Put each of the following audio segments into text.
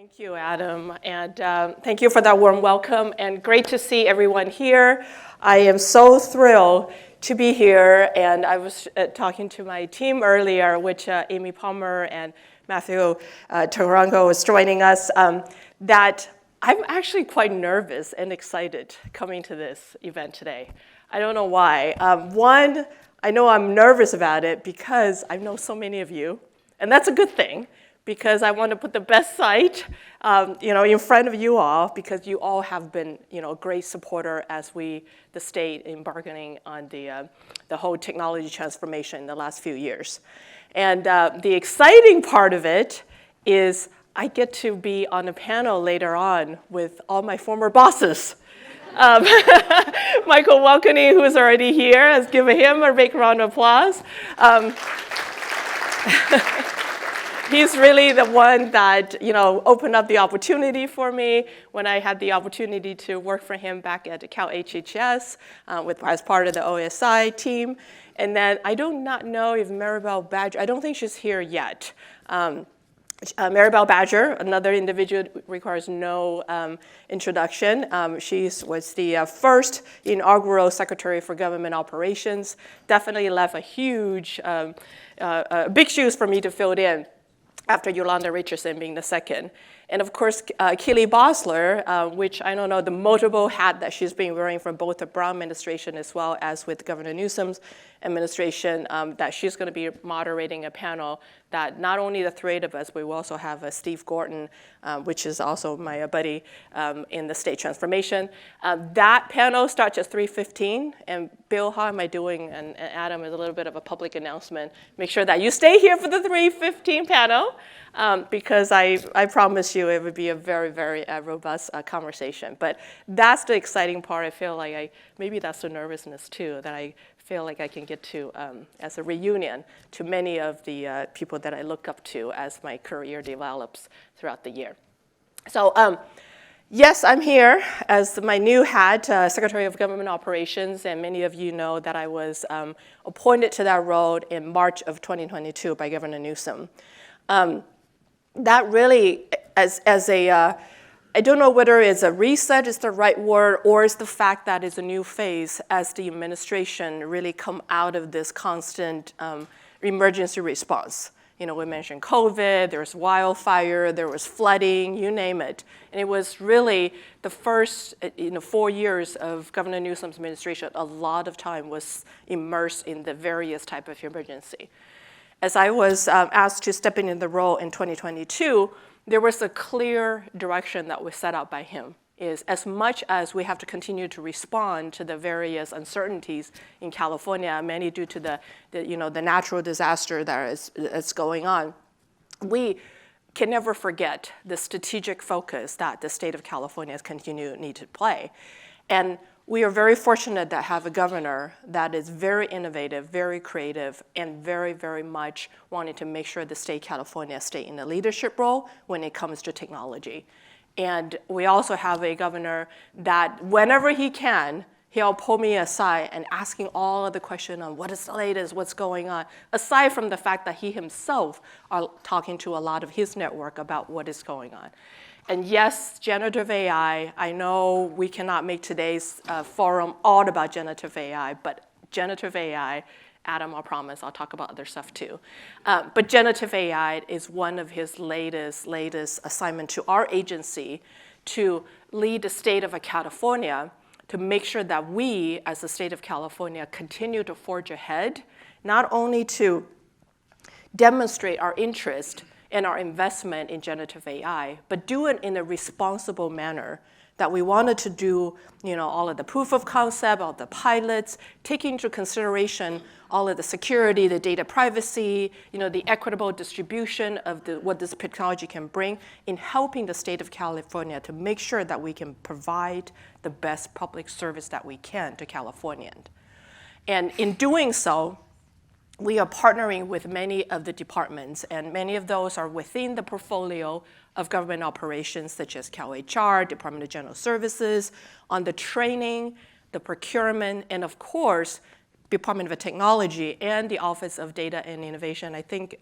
Thank you, Adam, and thank you for that warm welcome, and great to see everyone here. I am so thrilled to be here, and I was talking to my team earlier, which Amy Palmer and Matthew Tarango was joining us, that I'm actually quite nervous and excited coming to this event today. I don't know why. One, I know I'm nervous about it because I know so many of you, and that's a good thing, because I want to put the best site, in front of you all, because you all have been, a great supporter as the state, in bargaining on the whole technology transformation in the last few years. And the exciting part of it is I get to be on a panel later on with all my former bosses. Michael Welkeny, who is already here, let's give him a big round of applause. He's really the one that, opened up the opportunity for me when I had the opportunity to work for him back at Cal HHS as part of the OSI team. And then I do not know if Maribel Badger, I don't think she's here yet. Maribel Badger, another individual, requires no introduction. She was the first inaugural Secretary for Government Operations. Definitely left a huge, big shoes for me to fill in, after Yolanda Richardson being the second. And of course, Keely Bosler, which I don't know, the multiple hat that she's been wearing from both the Brown administration as well as with Governor Newsom's administration, that she's going to be moderating a panel that not only the three of us, but we also have Steve Gorton, which is also my buddy in the state transformation. That panel starts at 3:15, and Bill, how am I doing? And Adam, is a little bit of a public announcement. Make sure that you stay here for the 3:15 panel, because I promise you it would be a very, very robust conversation. But that's the exciting part. I feel like maybe that's the nervousness too, that I feel like I can get to as a reunion to many of the people that I look up to as my career develops throughout the year. So yes, I'm here as my new hat, Secretary of Government Operations, and many of you know that I was appointed to that role in March of 2022 by Governor Newsom. That really, as a I don't know whether it's a reset is the right word, or it's the fact that it's a new phase as the administration really come out of this constant emergency response. We mentioned COVID, there was wildfire, there was flooding, you name it. And it was really the first 4 years of Governor Newsom's administration, a lot of time was immersed in the various type of emergency. As I was asked to step in the role in 2022, there was a clear direction that was set out by him, is as much as we have to continue to respond to the various uncertainties in California, many due to the natural disaster that is going on, we can never forget the strategic focus that the state of California need to play. And we are very fortunate to have a governor that is very innovative, very creative, and very, very much wanting to make sure the state of California stay in a leadership role when it comes to technology. And we also have a governor that whenever he can, he'll pull me aside and asking all of the questions on what is the latest, what's going on, aside from the fact that he himself are talking to a lot of his network about what is going on. And yes, generative AI, I know we cannot make today's forum all about generative AI, but generative AI, Adam, I promise, I'll talk about other stuff too. But generative AI is one of his latest assignment to our agency to lead the state of California to make sure that we, as the state of California, continue to forge ahead, not only to demonstrate our interest and our investment in generative AI, but do it in a responsible manner, that we wanted to do all of the proof of concept, all the pilots, taking into consideration all of the security, the data privacy, the equitable distribution of what this technology can bring in helping the state of California to make sure that we can provide the best public service that we can to Californians. And in doing so, we are partnering with many of the departments, and many of those are within the portfolio of government operations, such as Cal HR, Department of General Services, on the training, the procurement, and of course, Department of Technology and the Office of Data and Innovation. I think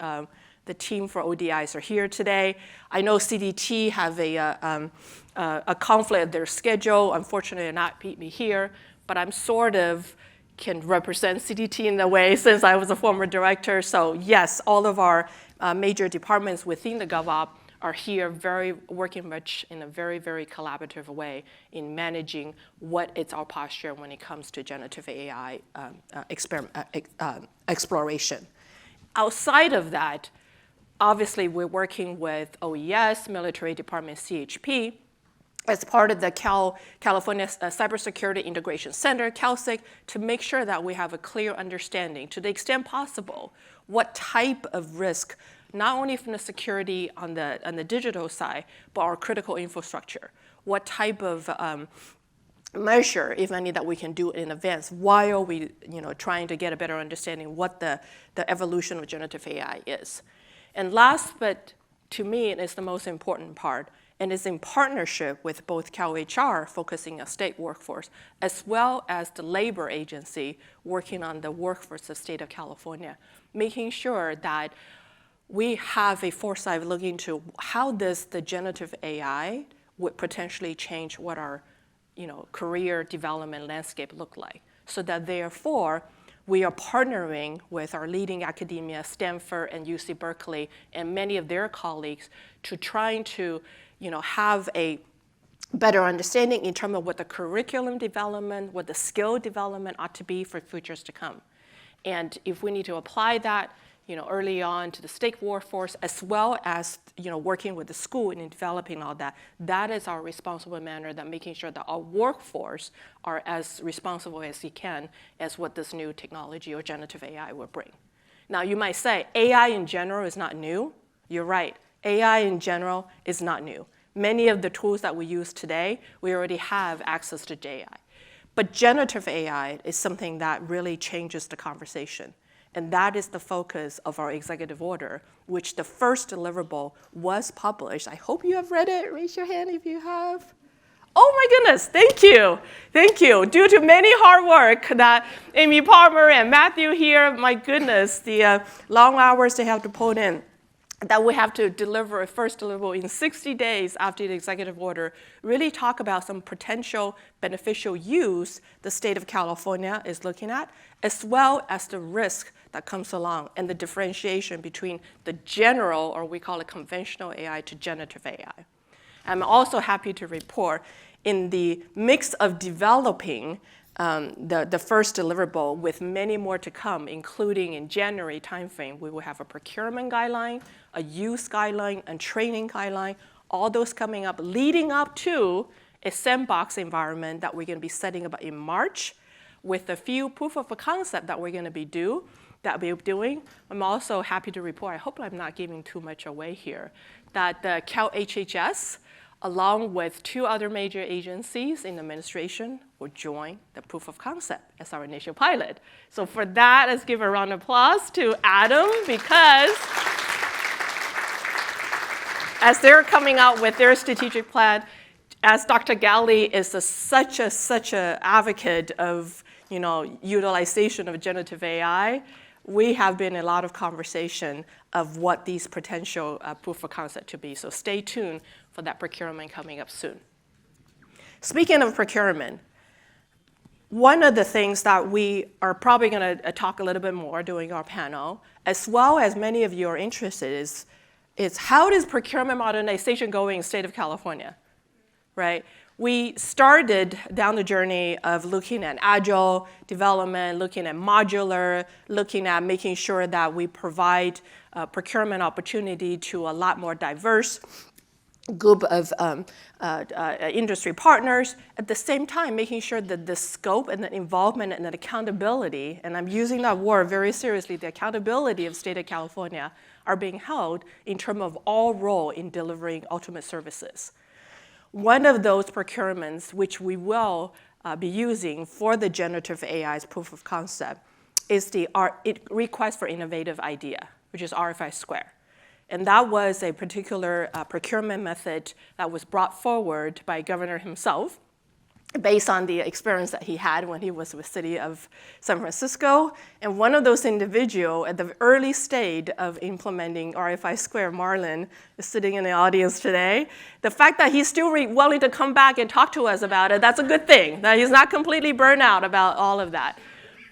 The team for ODIs are here today. I know CDT have a conflict of their schedule. Unfortunately, they're not beat me here, but I'm sort of can represent CDT in a way since I was a former director. So yes, all of our major departments within the GovOps are here working much in a very, very collaborative way in managing what is our posture when it comes to generative AI exploration. Outside of that, obviously we're working with OES, Military Department, CHP, as part of the California Cybersecurity Integration Center, CalSIC, to make sure that we have a clear understanding, to the extent possible, what type of risk, not only from the security on the digital side, but our critical infrastructure, what type of measure, if any, that we can do in advance while we trying to get a better understanding what the evolution of generative AI is. And last, but to me, it is the most important part, and is in partnership with both CalHR, focusing on state workforce, as well as the labor agency working on the workforce of the state of California, making sure that we have a foresight looking to how does the generative AI would potentially change what our career development landscape look like, so that therefore we are partnering with our leading academia, Stanford and UC Berkeley, and many of their colleagues to trying to have a better understanding in terms of what the curriculum development, what the skill development ought to be for futures to come. And if we need to apply that early on to the state workforce, as well as working with the school in developing all that, that is our responsible manner, that making sure that our workforce are as responsible as we can as what this new technology or generative AI will bring. Now you might say, AI in general is not new. You're right, AI in general is not new. Many of the tools that we use today, we already have access to AI. But generative AI is something that really changes the conversation. And that is the focus of our executive order, which the first deliverable was published. I hope you have read it. Raise your hand if you have. Oh my goodness, thank you. Thank you. Due to many hard work that Amy Palmer and Matthew here, my goodness, the long hours they have to put in, that we have to deliver a first deliverable in 60 days after the executive order, really talk about some potential beneficial use the state of California is looking at, as well as the risk that comes along and the differentiation between the general, or we call it conventional AI, to generative AI. I'm also happy to report in the mix of developing the first deliverable with many more to come, including in January timeframe, we will have a procurement guideline, a use guideline, and training guideline, all those coming up, leading up to a sandbox environment that we're going to be setting up in March with a few proof of concept that we're going to be doing. I'm also happy to report, I hope I'm not giving too much away here, that the Cal HHS, along with 2 other major agencies in the administration, will join the proof of concept as our initial pilot. So for that, let's give a round of applause to Adam, because as they're coming out with their strategic plan, as Dr. Galley is such a advocate of utilization of generative AI, we have been in a lot of conversation of what these potential proof of concept to be. So stay tuned for that procurement coming up soon. Speaking of procurement, one of the things that we are probably going to talk a little bit more during our panel, as well as many of you are interested, is how does procurement modernization going in the state of California, right? We started down the journey of looking at agile development, looking at modular, looking at making sure that we provide procurement opportunity to a lot more diverse group of industry partners. At the same time, making sure that the scope and the involvement and the accountability, and I'm using that word very seriously, the accountability of the state of California are being held in terms of all role in delivering ultimate services. One of those procurements, which we will be using for the generative AI's proof of concept, is the request for innovative idea, which is RFI Square. And that was a particular procurement method that was brought forward by Governor himself based on the experience that he had when he was with the city of San Francisco. And one of those individuals at the early stage of implementing RFI Square, Marlon, is sitting in the audience today. The fact that he's still willing to come back and talk to us about it, that's a good thing, that he's not completely burned out about all of that.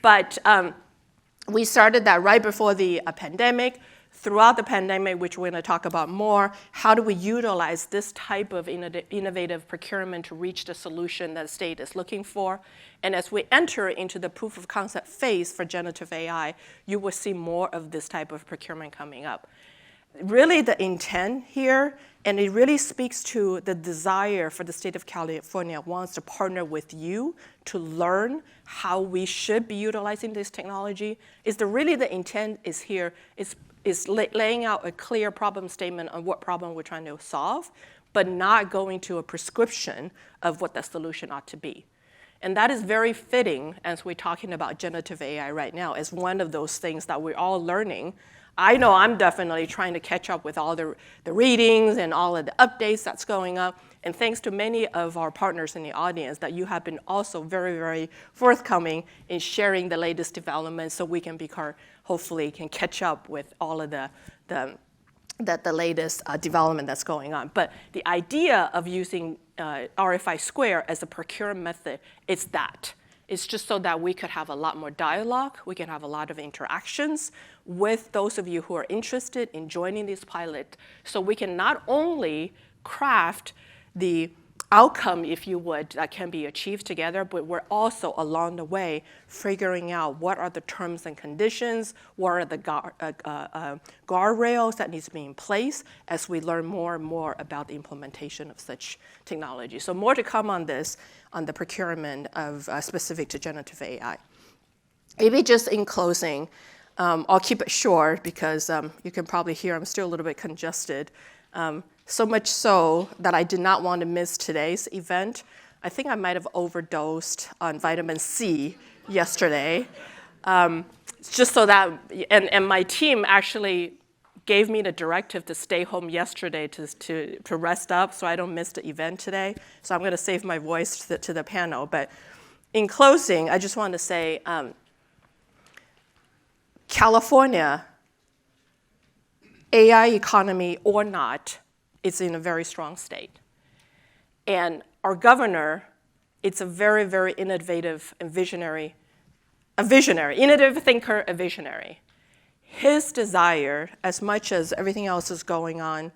But we started that right before the pandemic. Throughout the pandemic, which we're going to talk about more, how do we utilize this type of innovative procurement to reach the solution that the state is looking for? And as we enter into the proof of concept phase for generative AI, you will see more of this type of procurement coming up. Really the intent here, and it really speaks to the desire for the state of California wants to partner with you to learn how we should be utilizing this technology, is really the intent is here, is laying out a clear problem statement on what problem we're trying to solve, but not going to a prescription of what the solution ought to be. And that is very fitting as we're talking about generative AI right now as one of those things that we're all learning. I know I'm definitely trying to catch up with all the readings and all of the updates that's going up. And thanks to many of our partners in the audience that you have been also very, very forthcoming in sharing the latest developments so we can hopefully can catch up with all of the latest development that's going on. But the idea of using RFI Square as a procurement method is that. It's just so that we could have a lot more dialogue, we can have a lot of interactions with those of you who are interested in joining this pilot, so we can not only craft the outcome, if you would, that can be achieved together, but we're also along the way figuring out what are the terms and conditions, what are the guardrails that needs to be in place as we learn more and more about the implementation of such technology. So more to come on this, on the procurement of specific to generative AI. Maybe just in closing, I'll keep it short because you can probably hear I'm still a little bit congested. So much so that I did not want to miss today's event. I think I might have overdosed on vitamin C yesterday. Just so that, and my team actually gave me the directive to stay home yesterday to rest up so I don't miss the event today. So I'm going to save my voice to the panel. But in closing, I just want to say, California, AI economy or not, it's in a very strong state. And our governor, it's a very, very innovative and visionary, innovative thinker, a visionary. His desire, as much as everything else is going on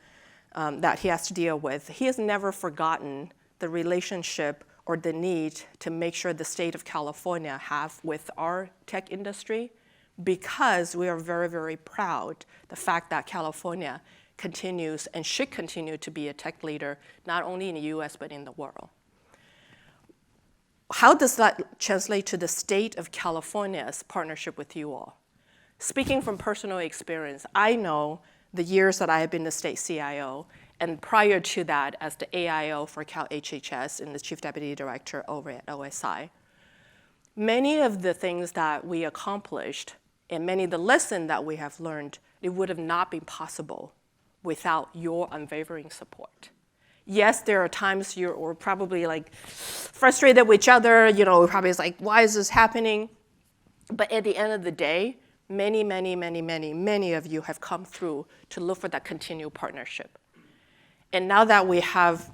that he has to deal with, he has never forgotten the relationship or the need to make sure the state of California have with our tech industry, because we are very, very proud the fact that California continues and should continue to be a tech leader, not only in the US, but in the world. How does that translate to the state of California's partnership with you all? Speaking from personal experience, I know the years that I have been the state CIO, and prior to that as the AIO for Cal HHS and the Chief Deputy Director over at OSI. Many of the things that we accomplished and many of the lessons that we have learned, it would have not been possible without your unwavering support. Yes, there are times we're probably like frustrated with each other, we're probably like, why is this happening? But at the end of the day, many, many, many, many, many of you have come through to look for that continued partnership. And now that we have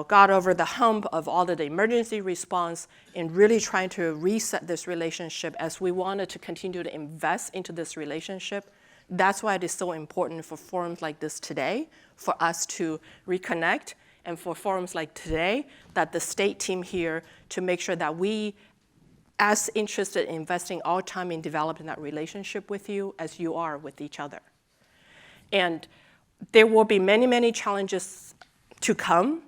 got over the hump of all of the emergency response and really trying to reset this relationship as we wanted to continue to invest into this relationship, that's why it is so important for forums like this today, for us to reconnect, and for forums like today, that the state team here to make sure that we, as interested in investing our time in developing that relationship with you as you are with each other. And there will be many, many challenges to come,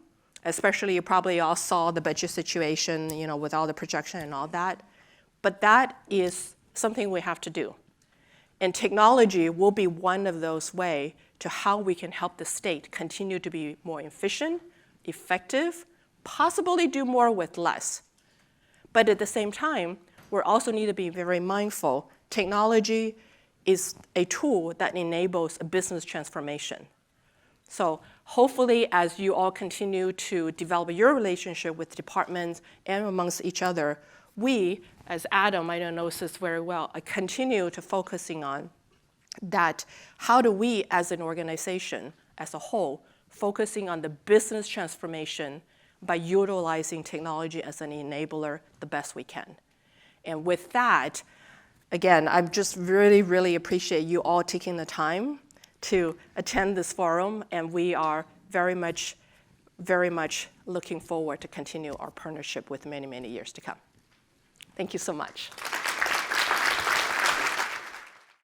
especially you probably all saw the budget situation, with all the projection and all that. But that is something we have to do. And technology will be one of those ways to how we can help the state continue to be more efficient, effective, possibly do more with less. But at the same time, we also need to be very mindful. Technology is a tool that enables a business transformation. So hopefully, as you all continue to develop your relationship with departments and amongst each other, we, as Adam, I know this very well, continue to focusing on that how do we as an organization as a whole focusing on the business transformation by utilizing technology as an enabler the best we can. And with that, again, I just really, really appreciate you all taking the time to attend this forum, and we are very much looking forward to continue our partnership with many, many years to come. Thank you so much.